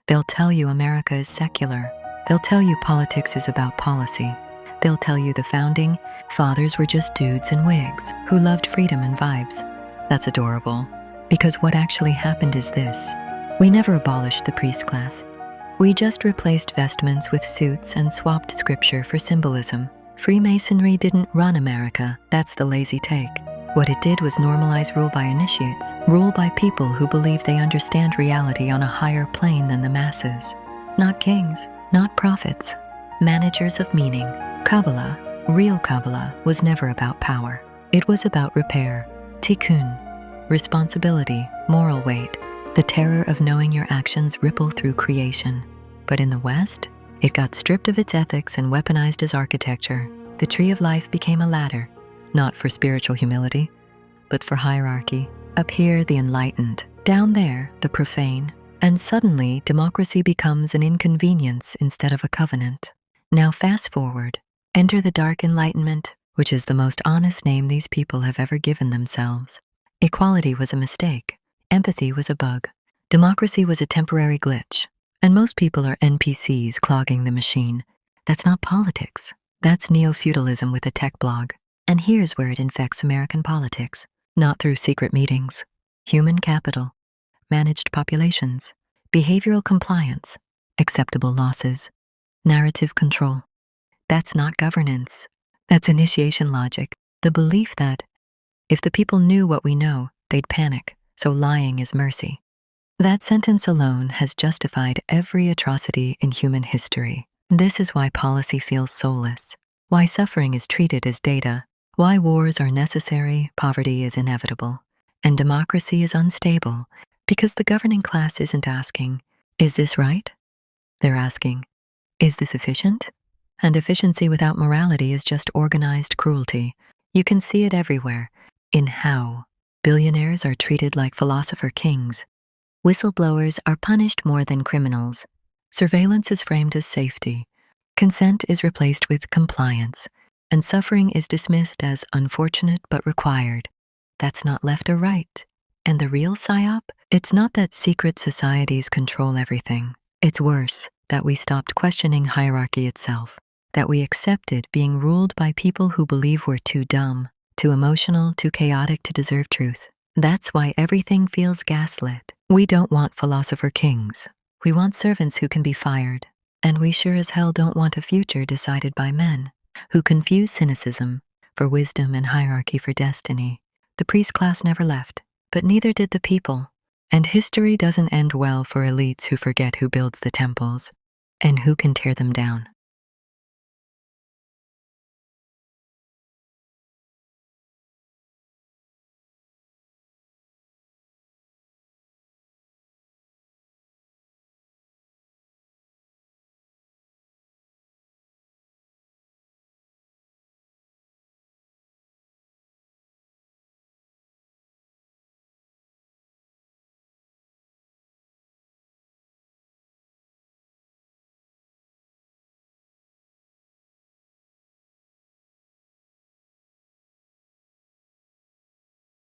They'll tell you America is secular. They'll tell you politics is about policy. They'll tell you the founding fathers were just dudes in wigs who loved freedom and vibes. That's adorable, because what actually happened is this. We never abolished the priest class. We just replaced vestments with suits and swapped scripture for symbolism. Freemasonry didn't run America, that's the lazy take. What it did was normalize rule by initiates, rule by people who believe they understand reality on a higher plane than the masses. Not kings, not prophets, managers of meaning. Kabbalah, real Kabbalah, was never about power. It was about repair, Tikkun, responsibility, moral weight, the terror of knowing your actions ripple through creation. But in the West, it got stripped of its ethics and weaponized as architecture. The tree of life became a ladder, not for spiritual humility, but for hierarchy. Up here, the enlightened. Down there, the profane. And suddenly, democracy becomes an inconvenience instead of a covenant. Now fast forward. Enter the dark enlightenment, which is the most honest name these people have ever given themselves. Equality was a mistake. Empathy was a bug. Democracy was a temporary glitch. And most people are NPCs clogging the machine. That's not politics. That's neo-feudalism with a tech blog. And here's where it infects American politics. Not through secret meetings. Human capital. Managed populations. Behavioral compliance. Acceptable losses. Narrative control. That's not governance. That's initiation logic. The belief that if the people knew what we know, they'd panic. So lying is mercy. That sentence alone has justified every atrocity in human history. This is why policy feels soulless, why suffering is treated as data, why wars are necessary, poverty is inevitable, and democracy is unstable, because the governing class isn't asking, is this right? They're asking, is this efficient? And efficiency without morality is just organized cruelty. You can see it everywhere, in how billionaires are treated like philosopher kings. Whistleblowers are punished more than criminals. Surveillance is framed as safety. Consent is replaced with compliance. And suffering is dismissed as unfortunate but required. That's not left or right. And the real psyop? It's not that secret societies control everything. It's worse, that we stopped questioning hierarchy itself. That we accepted being ruled by people who believe we're too dumb, too emotional, too chaotic to deserve truth. That's why everything feels gaslit. We don't want philosopher kings. We want servants who can be fired. And we sure as hell don't want a future decided by men who confuse cynicism for wisdom and hierarchy for destiny. The priest class never left, but neither did the people. And history doesn't end well for elites who forget who builds the temples and who can tear them down.